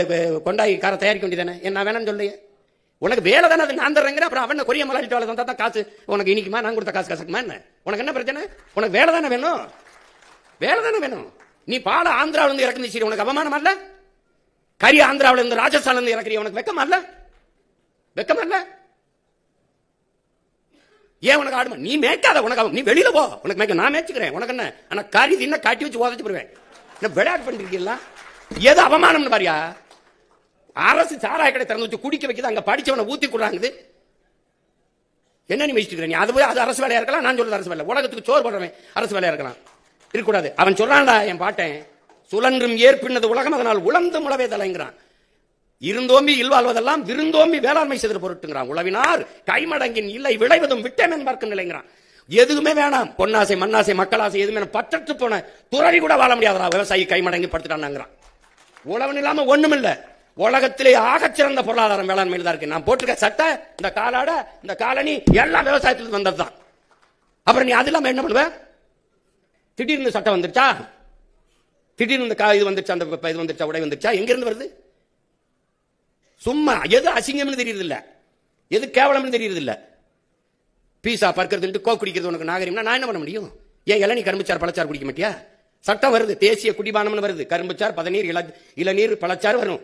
கொண்டாய் காரை தயாரிக்க வேண்டியதானே, என்ன வேணும்னு சொல்லையே. உனக்கு வேலை தானே, அது நான் தர்றேங்கிற. அப்புறம் அவன் கொரிய முதலாளி வேலை தந்தா தான் காசு உனக்கு இனிக்குமா, நான் கொடுத்த காசு கசக்குமா என்ன? உனக்கு என்ன பிரச்சனை? உனக்கு வேலை தானே வேணும், வேலை தானே வேணும். நீ பால ஆந்திராவில இருந்து இறக்குது சரி, உனக்கு அவமானம் அல்ல? கறி ஆந்திராவில இருந்து ராஜஸ்தான்ல இருந்து இறக்குறீ, உனக்கு வெக்கமா இல்ல? வெக்கமா இல்ல? ஏன் உனக்கு ஆடுமா? நீ மேய்க்காத, உனக்கு நீ வெளியில போ, உனக்கு மேய்க்க நான் மேய்ச்சிக்கிறேன், உனக்கு என்ன? ஆனா கறி தின்ன காட்டி வச்சு உதச்சு போடுவேன். என்ன விளையாட்டு பண்ணிருக்கீங்களா? எது அவமானம்னு பாரியா? அரசு சாராய கடை திறந்து வச்சு குடிக்க வைக்குது, அங்க படிச்சவனை ஊத்தி கொடுறாங்க. என்ன நீ வச்சுட்டு நீ? அது போய் அது அரசு வேலையா இருக்கலாம், நான் சொல்றது அரசு வேலை. உலகத்துக்கு சோறு போடுறவன் அரசு வேலையா இருக்கலாம், இருக்கக்கூடாது. அவன் சொல்றான்டா என் பாட்டேன், சுழன்றும் ஏற்பின்னது உலகம் அதனால் உழந்து முளவே தலைங்கிறான். இருந்தோம்பி இல்வாழ்வதெல்லாம் விருந்தோம்பி வேளாண்மை செய்த பொருட்டுங்கிறான். உழவினார் கைமடங்கின் இல்லை விளைவதும் விட்டேன் பார்க்கும் நிலைங்கிறான். எதுவுமே வேணாம், பொன்னாசை மண்ணாசை மக்களாசை எதுவுமே பற்றற்று போன துறவி கூட வாழ முடியாதா விவசாயி கைமடங்கி படுத்துட்டான்ங்கிறான். உழவன் இல்லாம ஒண்ணும் இல்ல. உலகத்திலே ஆகச்சிறந்த பொருளாதாரம் வேளாண்மையில் தான் இருக்கு. நான் போட்டிருக்க சட்டை, இந்த காலாட, இந்த காலனி எல்லாம் விவசாயத்திலிருந்து வந்ததுதான். அப்புறம் நீ அது இல்லாம என்ன பண்ணுவ? திடீர்னு சட்டம் வந்துருச்சா, திடீர்னு இந்த இது வந்துருச்சா, அந்த இது வந்துருச்சா, உடை வந்துருச்சா, எங்க இருந்து வருது? சும்மா எது அசிங்கம்னு தெரியுது இல்ல, எது கேவலம்னு தெரியுது இல்ல. பீஸா பர்க்கிறது கோ குடிக்கிறது உனக்கு நாகரிகம்னா நான் என்ன பண்ண முடியும்? ஏன் இளநீ கரும்புச்சார் பழச்சார் குடிக்க மாட்டியா? சட்டம் வருது, தேசிய குடிபானம்னு வருது, கரும்புச்சார் பதநீர் இளநீர் பழச்சார் வரும்.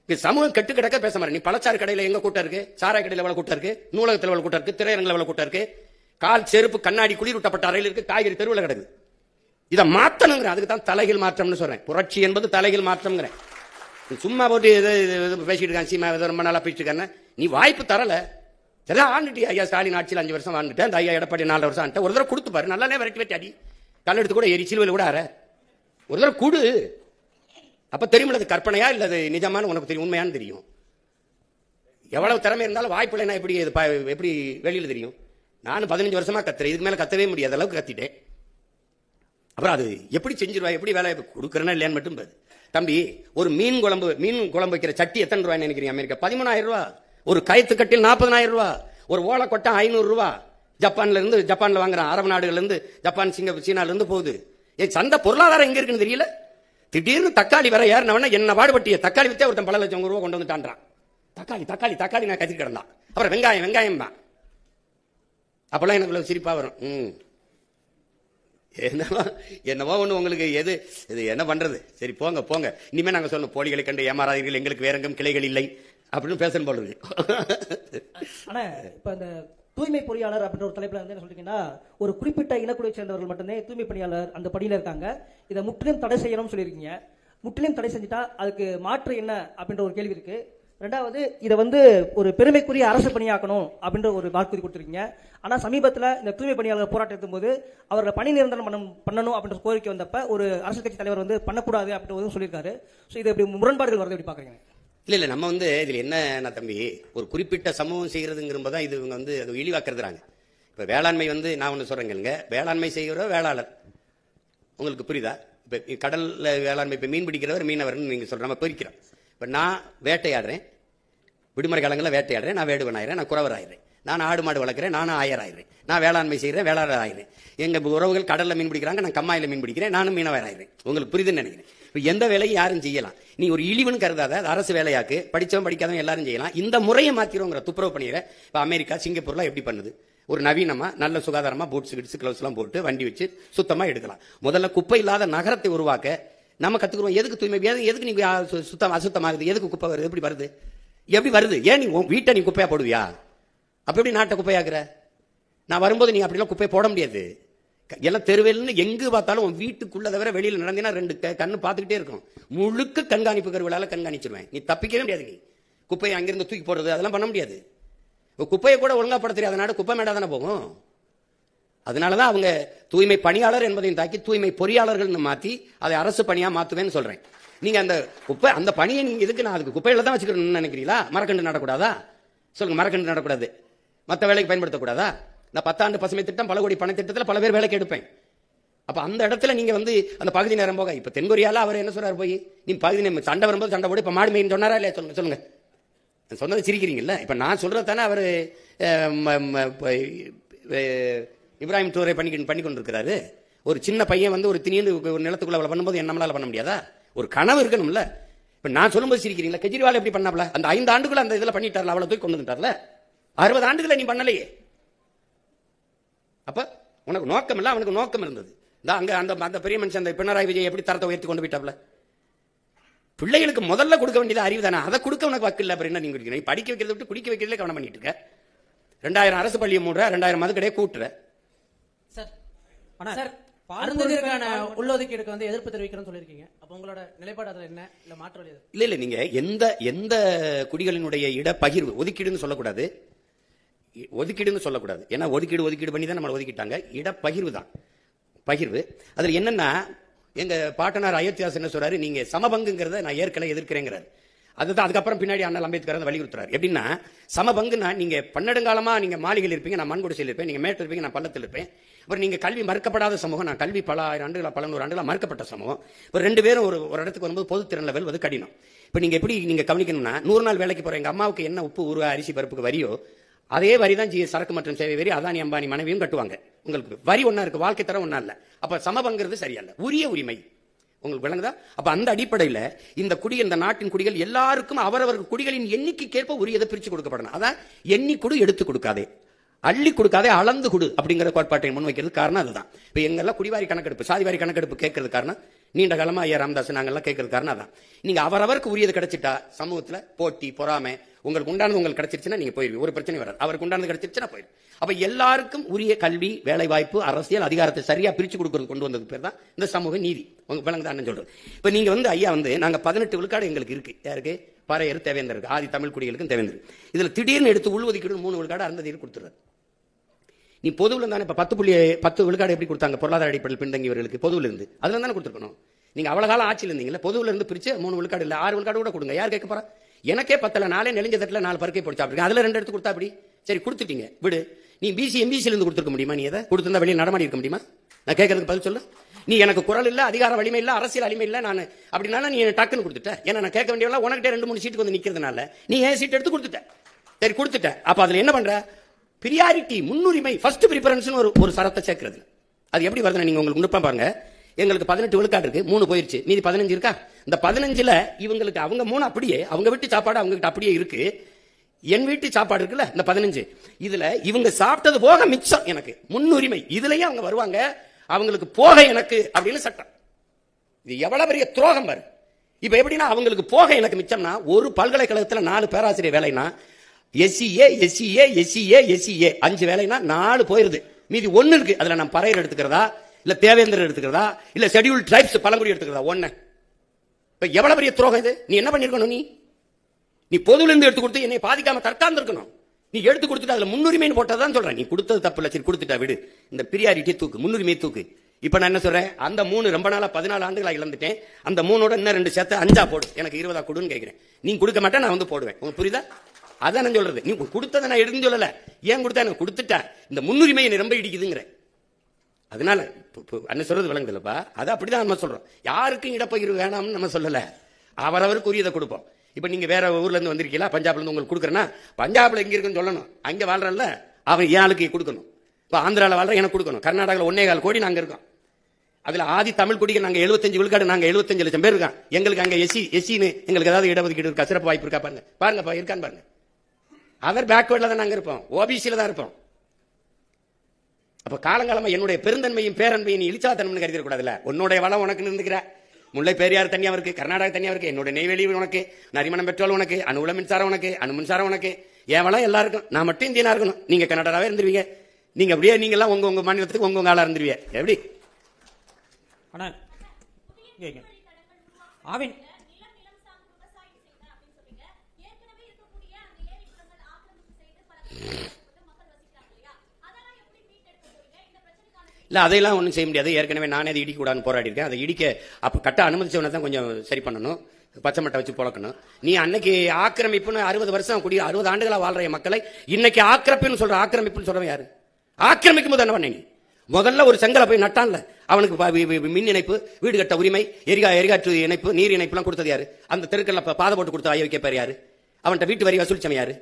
சமூகம் கெட்டு கிடக்க பேச மாதிரி. நீ பழச்சாறு கடையில எங்க கூட்டம் இருக்கு, சாராய கடையில எவ்வளவு கூட்டம் இருக்கு, நூலகத்தில் எவ்வளவு கூட்டம் இருக்கு, திரையரங்கில் எவ்வளவு கூட்டம் இருக்கு, கால் செருப்பு கண்ணாடி குளிரூட்டப்பட்ட அறையில் இருக்கு, காய்கறி தெருவில் கிடக்குது. இதை மாத்தணுங்கிற, அதுக்கு தான் தலைகள் மாற்றம்னு சொல்றேன். புரட்சி என்பது தலைகள் மாற்றம்ங்கிறேன். சும்மா போட்டு பேசிட்டு இருக்கான் சீமா, ரொம்ப நாளா பேசிட்டு இருக்காங்க. நீ வாய்ப்பு தரல, சரி ஆண்டுட்டி. ஐயா ஸ்டாலின் ஆட்சியில் 5 வருஷம் வாழ்ந்துட்டேன், அந்த ஐயா எடப்பாடி 4 வருஷம் ஆண்டு. ஒரு தடவை கொடுத்து பாரு, நல்லானே விரட்டி வெட்டி அடி, கல்லெடுத்து கூட எரி, சிலுவையில் கூட ஒரு தடவை கொடு. அப்ப தெரியும் அது கற்பனையா இல்ல அது நிஜமான உனக்கு தெரியும், உண்மையானு தெரியும். எவ்வளவு திறமை இருந்தாலும் வாய்ப்பு இல்லைன்னா எப்படி வெளியில தெரியும்? நான் 15 வருஷமா கத்துறேன், இதுக்கு மேல கத்தவே முடியாத அளவுக்கு கத்திட்டேன். அப்புறம் அது எப்படி செஞ்சிருவா, எப்படி வேலை கொடுக்கறேன்னா இல்லையான்னு மட்டும் பாரு. தம்பி, ஒரு மீன் குழம்பு வைக்கிற சட்டி எத்தனை ரூபாய் நினைக்கிறீங்க? அமெரிக்கா 13,000 ரூபாய், ஒரு கயிற்று கட்டில் 40,000 ரூபாய், ஒரு ஓலை கொட்டை 500 ரூபாய். ஜப்பான்ல வாங்குறான், அரபு நாடுகள்ல இருந்து, ஜப்பான் சீனால இருந்து போகுது. சந்தை பொருளாதாரம் எங்க இருக்குன்னு தெரியல. திடீர்னு தக்காளி வர ஏறினவன என்ன பாடுபட்டிய தக்காளி வித்தே ஒருத்தன் பல லட்சம் ரூபாய் கொண்டு வந்துட்டான்றான். தக்காளி நான் கத்தி கிடந்தான். அப்புறம் வெங்காயம் தான். அப்பெல்லாம் எனக்கு சிரிப்பா வரும். என்னவோ ஒண்ணு உங்களுக்கு எது இது என்ன பண்றது? சரி போங்க. இனிமே நாங்க சொல்லணும், போலிகளை கண்டு ஏமாறாதீர்கள், எங்களுக்கு வேறெங்கும் கிளைகள் இல்லை அப்படின்னு பேசணும் போல இருக்கு. ஆனா இப்ப இந்த தூய்மை பொறியாளர் அப்படின்ற ஒரு தலைப்புல வந்து என்ன சொல்றீங்கன்னா, ஒரு குறிப்பிட்ட இனக்குழுவை சேர்ந்தவர்கள் மட்டுமே தூய்மை பணியாளர் அந்த பணியில இருக்காங்க, இதை முற்றிலும் தடை செய்யணும்னு சொல்லியிருக்கீங்க. முற்றிலும் தடை செஞ்சுட்டா அதுக்கு மாற்று என்ன அப்படின்ற ஒரு கேள்வி இருக்கு. ரெண்டாவது, இதை வந்து ஒரு பெருமைக்குரிய அரசு பணியாக்கணும் அப்படின்ற ஒரு வாக்குறுதி கொடுத்துருக்கீங்க. ஆனா சமீபத்தில் இந்த தூய்மை பணியாளர் போராட்டம் போது அவர்களை பணி நிரந்தரம் பண்ணணும் அப்படின்ற கோரிக்கை வந்தப்ப ஒரு அரசு கட்சி தலைவர் வந்து பண்ணக்கூடாது அப்படின்ற சொல்லியிருக்காரு. ஸோ இது எப்படி முரண்பாடுகள் வரது எப்படி பாக்குறீங்க? இல்ல நம்ம வந்து இதுல என்ன தம்பி, ஒரு குறிப்பிட்ட சமூகம் செய்யறதுங்கிறப்ப தான் இது இவங்க வந்து அது இழிவாக்குறாங்க. இப்ப வேளாண்மை வந்து நான் ஒண்ணு சொல்றேங்க, வேளாண்மை செய்கிற வேளாளர் உங்களுக்கு புரியுதா? இப்ப கடல்ல வேளாண்மை, இப்ப மீன் பிடிக்கிறவர் மீனவர்னு நீங்க சொல்ற, நம்ம பிரிக்கிறோம். இப்ப நான் வேட்டையாடுறேன், விடுமுறை காலங்களில் வேட்டையாடுறேன், நான் வேடுவன் ஆயிடுறேன், நான் குறவர் ஆயிடுறேன், நான் ஆடு மாடு வளர்க்குறேன், நானும் ஆயர் ஆயிடுறேன், நான் வேளாண்மை செய்கிறேன், வேளாளர் ஆயிடுறேன். எங்க உறவுகள் கடல்ல மீன் பிடிக்கிறாங்க, நான் கம்மாயில மீன் பிடிக்கிறேன், நானும் மீனவர் ஆயிடுறேன். உங்களுக்கு புரியுதுன்னு நினைக்கிறேன். இப்போ எந்த வேலையும் யாரும் செய்யலாம். நீ ஒரு இழிவுன்னு கருதாத, அது அரசு வேலையாக்கு, படிச்சவன் படிக்காதவன் எல்லாரும் செய்யலாம். இந்த முறையை மாத்திரோங்கிற துப்புரவு பண்ணிடுற. இப்போ அமெரிக்கா சிங்கப்பூர்லாம் எப்படி பண்ணுது? ஒரு நவீனமா நல்ல சுகாதாரமா பூட்ஸ் கிட்ஸ் கிளவுஸ் எல்லாம் போட்டு வண்டி வச்சு சுத்தமா எடுக்கலாம். முதல்ல குப்பை இல்லாத நகரத்தை உருவாக்க நம்ம கத்துக்கிறோம். எதுக்கு தூய்மை, எதுக்கு நீங்க அசுத்தமாகுது, எதுக்கு குப்பை வருது, எப்படி வருது? ஏன் நீ வீட்டை நீ குப்பையா போடுவியா? அப்ப எப்படி நாட்டை குப்பையாக்குற? நான் வரும்போது நீ அப்படிலாம் குப்பையை போட முடியாது. எல்லாம் தெருவேல்னு எங்கு பார்த்தாலும் உன் வீட்டுக்குள்ள தவிர வெளியில நடந்தீங்கன்னா 2 கண்ணு பார்த்துக்கிட்டே இருக்கும். முழுக்க கண்காணிப்பு கருவியால கண்காணிச்சிருவேன். நீ தப்பிக்கவே முடியாது. நீ குப்பையை அங்கிருந்து தூக்கி போடுறது அதெல்லாம் பண்ண முடியாது. குப்பையை கூட ஒழுங்கா பட தெரியாத நாடு குப்பை மேடா தானே போகும். அதனாலதான் அவங்க தூய்மை பணியாளர் என்பதையும் தாக்கி தூய்மை பொறியாளர்கள் மாத்தி அதை அரசு பணியா மாத்துவேன்னு சொல்றேன். நீங்க அந்த குப்பை அந்த பணியை நீங்க எதுக்கு நான் அதுக்கு குப்பையில தான் வச்சுக்கணும்னு நினைக்கிறீங்களா? மரக்கண்டு நடக்கூடாதா? சொல்லுங்க, மரக்கண்டு நடக்கூடாது, மற்ற வேலைக்கு பயன்படுத்தக்கூடாதா? இந்த 10 ஆண்டு பசுமை திட்டம், பல கோடி பண திட்டத்தில் பல பேர் வேலைக்கு எடுப்பேன். அப்ப அந்த இடத்துல நீங்க வந்து அந்த பகுதி நேரம் போக, இப்ப தென்கொரியால அவர் என்ன சொல்றாரு போய், நீ பகுதி நேரம் சண்டை வரும்போது சண்டை போடு, இப்ப மாடு மேய்ன்னு சொன்னாரா இல்லையா? சொல்லுங்க சொல்லுங்க, சொன்னதை சிரிக்கிறீங்கல்ல. இப்ப நான் சொல்றது தானே அவர் இப்ராஹிம் டூரை பண்ணி கொண்டிருக்கிறாரு. ஒரு சின்ன பையன் வந்து ஒரு திணிந்து ஒரு நிலத்துக்குள்ள அவளை பண்ணும்போது நம்மளால பண்ண முடியாதா? ஒரு கனவு இருக்கணும்ல. இப்ப நான் சொல்லும்போது சிரிக்கிறீங்களா? கெஜ்ரிவால் எப்படி பண்ணாப்ல? அந்த 5 ஆண்டுக்குள்ள அந்த இதுல பண்ணிட்டார்ல, அவளை தூக்கி கொண்டு வந்துட்டார்ல. 60 ஆண்டுகளை நீ பண்ணலையே. அப்ப உனக்கு நோக்கம் இல்ல, அவனுக்கு நோக்கம் இருந்தது. அங்க அந்த பெரிய மனுஷன் அந்த பினராயி விஜய் எப்படி தரத்தை உயர்த்தி கொண்டு போயிட்டாப்ல. பிள்ளைகளுக்கு முதல்ல கொடுக்க வேண்டியது அறிவு தானே, அதை கொடுக்க உனக்கு வக்கு இல்ல. அப்புறம் என்ன நீங்க குடிக்கிறீங்க? படிக்க வைக்கிறத விட்டு குடிக்க வைக்கிறதுல கவனம் பண்ணிட்டு இருக்க. 2000 அரசு பள்ளியை மூடுற, 2000 மதுக்கடையை கூட்டுற. சார் அருந்ததிற்கான உள்ளொதுக்கீடுக்கு வந்து எதிர்ப்பு தெரிவிக்கிறேன்னு சொல்லியிருக்கீங்க. அப்ப உங்களோட நிலைப்பாடு அதுல என்ன, இல்ல மாற்று வழி? இல்ல நீங்க எந்த குடிகளினுடைய இட பகிர்வு, ஒதுக்கீடுன்னு சொல்லக்கூடாது, ஒதுக்கீடுன்னு சொல்லக்கூடாது. ஏன்னா ஒதுக்கீடு பண்ணி தான் நம்மளை ஒதுக்கிட்டாங்க. இட பகிர்வு தான் பகிர்வு. அதுல என்னன்னா, எங்க பாட்டனார் அயோத்தியாஸ் என்ன சொல்றாரு, நீங்க சமபங்குங்கிறத நான் ஏற்கனவே எதிர்க்கிறேங்கிறாரு. அதுதான் அதுக்கப்புறம் பின்னாடி அண்ணல் அம்பேத்கர் வலியுறுத்துறாரு. எப்படின்னா, சமபங்குனா நீங்க பன்னெடுங்காலமா நீங்க மாளிகையில் இருப்பீங்க, நான் மண்குடிசையில் இருப்பேன், நீங்க மேட்டு இருப்பீங்க, நான் பள்ளத்தில் இருப்பேன். அப்புறம் நீங்க கல்வி மறுக்கப்படாத சமூகம், நான் கல்வி பல ஆயிரம் ஆண்டுகளா, பல நூறு ஆண்டுகளா மறுக்கப்பட்ட சமூகம். ஒரு 2 பேரும் ஒரு இடத்துக்கு வரும்போது பொதுத்திறன்ல வெல்வது கடினம். இப்ப நீங்க எப்படி நீங்க கவனிக்கணும்னா, 100 நாள் வேலைக்கு போற எங்க அம்மாவுக்கு என்ன உப்பு ஊறுகாய் அரிசி பருப்புக்கு வரியோ, அதே வரி தான் சரக்கு மற்றும் சேவை வரி அதானி அம்பானி மனைவியும் கட்டுவாங்க. உங்களுக்கு வரி ஒன்னா இருக்கு, வாழ்க்கை தரம் ஒன்னா இல்ல. அப்ப சமபங்கிறது சரியா இல்ல, உரிய உரிமை. உங்களுக்கு விளங்குதா? அப்ப அந்த அடிப்படையில் இந்த இந்த நாட்டின் குடிகள் எல்லாருக்கும் அவரவர்கள் குடிகளின் எண்ணிக்கைக்கேற்ப உரியதை பிரிச்சு கொடுக்கப்படணும். அதான் எண்ணி கொடு, எடுத்து கொடுக்காதே, அள்ளி கொடுக்காதே, அளந்து கொடு அப்படிங்கிற கோட்பாட்டை முன்வைக்கிறது காரணம் அதுதான். இப்ப எங்கெல்லாம் குடிவாரி கணக்கெடுப்பு, சாதிவாரி கணக்கெடுப்பு கேட்கறது காரணம், நீண்ட காலமா ஐயா ராமதாஸ் நாங்கெல்லாம் கேட்கறது காரணம் அதான். நீங்க அவரவருக்கு உரியது கிடைச்சிட்டா சமூகத்துல போட்டி பொறாமை, உங்களுக்கு உண்டானது உங்களுக்கு கிடைச்சிருச்சுன்னா நீங்க போயிருவீங்க, ஒரு பிரச்சனை வராது. அவருக்கு உண்டானது கிடைச்சிருச்சுன்னா போயிடும். அப்ப எல்லாருக்கும் உரிய கல்வி, வேலை வாய்ப்பு, அரசியல் அதிகாரத்தை சரியா பிரிச்சு கொடுக்கறது கொண்டு வந்தது பேர் தான் இந்த சமூக நீதி. உங்க விளங்குதான் சொல்றேன். இப்ப நீங்க வந்து ஐயா வந்து நாங்க 18 விழுக்காடு எங்களுக்கு இருக்கு. யாருக்கு? பறையர் தேவேந்தர் இருக்கு, ஆதி தமிழ் குடிகளுக்கும் தேவேந்தர். இதுல திடீர்னு எடுத்து உள்ஒதுக்கீடு 3 விழுக்காடு அருந்ததியில் கொடுத்துறாரு. நீ பொதுவில் தானே இப்ப 10 விழுக்காடு எப்படி கொடுத்தாங்க? பொருளாதார அடிப்படையில் பின்தங்கியவர்களுக்கு பொதுவில் இருந்து அதுல தானே கொடுத்துருக்கணும். நீங்க அவ்வளவு காலம் ஆட்சியில் இருந்தீங்களா, பொதுவில் இருந்து பிரிச்சு 3 விழுக்காடு இல்ல 6 விழுக்காடு கூட கொடுங்க. யார் கேட்க போறா? எனக்கே 10 நாளே நெளிஞ்ச தட்டுல 4 பருக்கை போட்டு சாப்பிடுங்க, அதுல 2 எடுத்து கொடுத்தா அப்படி சரி கொடுத்துட்டீங்க விடு. நீ பிசி எம்பிசில இருந்து கொடுத்துருக்க முடியுமா? நீ எதை கொடுத்திருந்தா வெளியே நடமாடி இருக்க முடியுமா? நான் கேட்கறதுக்கு பதில் சொல்லு. நீ எனக்கு குரல் இல்ல, அதிகார வலிமை இல்ல, அரசியல் வலிமை இல்ல, நான் அப்படினால நீ என்ன டக்குன்னு கொடுத்துட்ட. ஏன்னா நான் கேட்க வேண்டியவள உனக்கிட்ட 2-3 சீட்டுக்கு வந்து நிக்கிறதுனால நீ ஏன் சீட் எடுத்து கொடுத்துட்ட. சரி கொடுத்துட்ட, அப்ப அதுல என்ன பண்ற? பிரியாரிட்டி, முன்னுரிமை, ஃபர்ஸ்ட் பிரிஃபரன்ஸ் ஒரு சரத்தை சேர்க்கிறது. அது எப்படி வருதுன்னா, நீங்க உங்களுக்கு நுட்பம் பாருங்க. எங்களுக்கு 18 விழுக்காடு இருக்கு, 3 போயிருச்சு, மீதி 15 இருக்கா? இந்த 15ல இவங்களுக்கு அவங்க 3 அப்படியே, அவங்க வீட்டு சாப்பாடு அவங்க கிட்ட அப்படியே இருக்கு, என் வீட்டு சாப்பாடு இருக்குல்ல இந்த 15, இதுல இவங்க சாப்பிட்டது போக மிச்சம் எனக்கு முன்னுரிமை. இதுலயே அவங்க வருவாங்க, அவங்களுக்கு போக எனக்கு அப்படின்னு சட்டம். இது எவ்வளவு பெரிய துரோகம் பாரு. இப்ப எப்படின்னா, அவங்களுக்கு போக எனக்கு மிச்சம்னா, ஒரு பல்கலைக்கழகத்துல 4 பேராசிரியர் வேலைனா எஸ்சிஏ 5 வேலைனா 4 போயிருது, மீதி 1 இருக்கு. அதுல நான் பறையர் எடுத்துக்கிறதா, இல்ல தேவேந்திரர் எடுத்துக்கிறதா, இல்ல ஷெட்யூல் ட்ரைப்ஸ் பழங்குடி எடுத்துக்கிறதா? 1. இப்ப எவ்வளவு பெரிய துரோகம் இது. நீ என்ன பண்ணிருக்கணும்? நீ பொதுல இருந்து எடுத்து கொடுத்து என்னை பாதிக்காம தற்காந்து இருக்கணும். நீ எடுத்து கொடுத்துட்டு அதுல முன்னுரிமைன்னு போட்டதான் சொல்றேன். நீ கொடுத்தது தப்பு இல்ல, சரி கொடுத்துட்டா விடு, இந்த பிரியாரிட்டி தூக்கு, முன்னுரிமையை தூக்கு. இப்ப நான் என்ன சொல்றேன், அந்த 3 ரொம்ப நாளா 14 ஆண்டுகளா இழந்துட்டேன், அந்த 3ஓட இன்னும் 2 சேர்த்து 5 போடு, எனக்கு 20 கொடுன்னு கேட்கிறேன். நீ கொடுக்க மாட்டேன், நான் வந்து போடுவேன். உங்களுக்கு புரியுதா? அதான் நான் சொல்றது. நீ கொடுத்ததை நான் எடுத்து சொல்லல, ஏன் கொடுத்தா எனக்கு கொடுத்துட்டா, இந்த முன்னுரிமை என்னை ரொம்ப இடிக்குதுங்கிற. அதனால அண்ணன் சொல்றது விளங்குதுல்லப்பா, அது அப்படிதான் நம்ம சொல்றோம். யாருக்கும் இடப்பகிர்வு வேணாம்னு நம்ம சொல்லல, அவரவருக்கு உரியதை கொடுப்போம். இப்ப நீங்க வேற ஊர்ல இருந்து வந்திருக்கீங்களா, பஞ்சாப்ல இருந்து உங்களுக்கு கொடுக்குறேன்னா, பஞ்சாப்ல எங்க இருக்குன்னு சொல்லணும், அங்க வாழ்றல அவன் ஏன் ஆளுக்கு கொடுக்கணும். இப்ப ஆந்திரால வாழ்ற எனக்கு கொடுக்கணும், கர்நாடகாவில் 1.25 கோடி நாங்க இருக்கோம். அதுல ஆதி தமிழ் குடிகள் நாங்க 75 விழுக்காடு, நாங்க 75 லட்சம் பேர் இருக்கான். எங்களுக்கு அங்க எஸ்சின்னு எங்களுக்கு ஏதாவது இடஒதுக்கீடு இருக்கா, சிறப்பு வாய்ப்பு இருக்கா? பாருங்க பாருங்க இருக்கான்னு பாருங்க. அதர் பேக்வேர்ட்ல தான் நாங்க இருப்போம், ஓபிசியில தான் இருப்போம். அப்ப காலங்காலமா என்னுடைய பெருந்தன்மையும் பேரன்மையும் நீ இழிச்சாத்தனம்னு கருதிட கூடாதுல்ல. உன்னுடைய வளம் உனக்கு இருந்துக்கிற, முல்லை பெரியார் தனியா இருக்கு, கர்நாடகா தனியா இருக்கு, என்னோட நெய்வேலி உனக்கு, நரிமணம் பெட்ரோல் உனக்கு, அணு உல மின்சாரம் உனக்கு, அணு மின்சாரம் உனக்கு, என் வளம் எல்லாருக்கும். நான் மட்டும் இந்தியனா இருக்கணும், நீங்க கர்நாடகாவே இருந்துருவீங்க. நீங்க அப்படியே நீங்க எல்லாம் உங்க மாநிலத்துக்கு உங்க ஆளா இருந்துருவீங்க. எப்படி ஆவின் இல்ல அதையெல்லாம் ஒன்றும் செய்ய முடியாது. ஏற்கனவே நானே அதை இடிக்க கூடாதுன்னு போராடி இருக்கேன். அதை இடிக்க அப்ப கட்ட அனுமதிச்சவனை தான் கொஞ்சம் சரி பண்ணணும், பச்சை மட்டை வச்சு பொழக்கணும். நீ அன்னைக்கு ஆக்கிரமிப்புன்னு 60 வருஷம் 60 ஆண்டுகளா வாழ்ற மக்களை இன்னைக்கு ஆக்கிரமிப்புன்னு சொல்றவன் யாரு? ஆக்கிரமிக்கும் போது என்ன பண்ண? நீ முதல்ல ஒரு செங்கலை போய் நட்டான்ல, அவனுக்கு மின் இணைப்பு, வீடு கட்ட உரிமை, எரிகாற்று இணைப்பு, நீர் இணைப்புலாம் கொடுத்தது யாரு? அந்த தெருக்கல்ல பாதை போட்டு கொடுத்த ஐயோ கேப்பாரு யாரு? அவன்கிட்ட வீட்டு வரி வசூலிச்சவன் யாரு?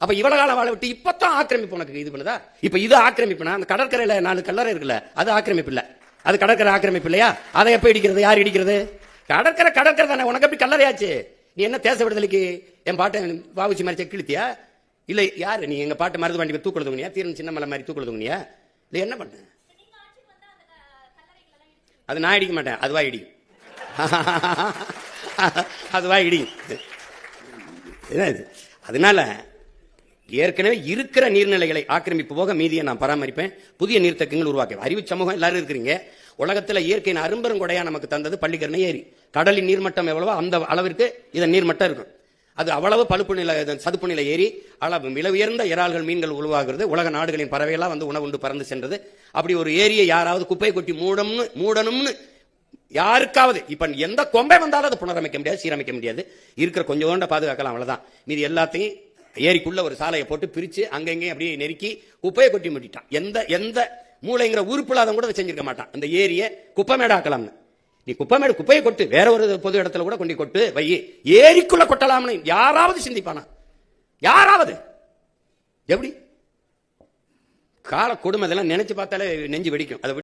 அப்ப இவ்வளவு காலம் வாழ விட்டு இப்பதான் ஆக்கிரமிப்பு உனக்கு இது பண்ணுதா? இப்ப இது ஆக்கிரமிப்புனா அந்த கடற்கரையில 4 கல்லறை இருக்குல்ல, அது ஆக்கிரமிப்பு இல்ல, அது கடற்கரை ஆக்கிரமிப்பு இல்லையா? அதை எப்ப இடிக்கிறது? யார் இடிக்கிறது? கடற்கரை தானே. உனக்கு எப்படி கல்லறையாச்சு? நீ என்ன தேச விடுதலைக்கு என் பாட்டை வாவுச்சி மாதிரி செக்கிழுத்தியா? இல்ல யாரு நீ? எங்க பாட்டு மருது வண்டி தூக்குறதுங்கனியா? தீரன் சின்னமலை மாதிரி தூக்குறதுங்கனியா? இல்ல என்ன பண்ண? அது நான் இடிக்க மாட்டேன், அதுவா இடிக்கும். அதுவா இடிக்கும். அதனால ஏற்கனவே இருக்கிற நீர்நிலைகளை ஆக்கிரமிப்பு போக மீதியை நான் பராமரிப்பேன். புதிய நீர்த்தக்கங்கள் உருவாக்க அறிவு சமூகம் எல்லாரும் இருக்கிறீங்க. உலகத்துல இயற்கையின் அரும்பெருங்கொடையா நமக்கு தந்தது பள்ளிக்கரணை ஏரி. கடலின் நீர்மட்டம் எவ்வளவோ அந்த அளவிற்கு இதன் நீர்மட்டம் இருக்கும். அது அவ்வளவு பழுப்பு நிலை சதுப்பு நிலை ஏரி, அளவு விலை உயர்ந்த இறால்கள் மீன்கள் உருவாகிறது. உலக நாடுகளின் பறவைகளாம் வந்து உணவு உண்டு பறந்து சென்றது. அப்படி ஒரு ஏரியை யாராவது குப்பை கொட்டி மூடணும்னு யாருக்காவது இப்ப எந்த கொம்பை வந்தாலும் அதை புனரமைக்க முடியாது, சீரமைக்க முடியாது. இருக்கிற கொஞ்சோண்ட பாதுகாக்கலாம், அவ்வளவுதான். மீது எல்லாத்தையும் ஏரிக்குள்ள ஒரு சாலையை போட்டு பிரிச்சு அங்கங்கே அப்படியே நெருக்கி குப்பையை கொட்டி முட்டிட்டான். எந்த மூளைங்கிற உறுப்புல அதை கூட செஞ்சிருக்க மாட்டான். அந்த ஏரியை குப்பைமேடாக்கலாம்னு. நீ குப்பையை கொட்டு, வேற ஒரு பொது இடத்துல கூட கொண்டு கொட்டு வை, ஏரிக்குள்ள கொட்டலாம்னு யாராவது சிந்திப்பானா? யாராவது? எப்படி கால கொடுமை? அதெல்லாம் நினைச்சு பார்த்தாலே நெஞ்சு வெடிக்கும். அதை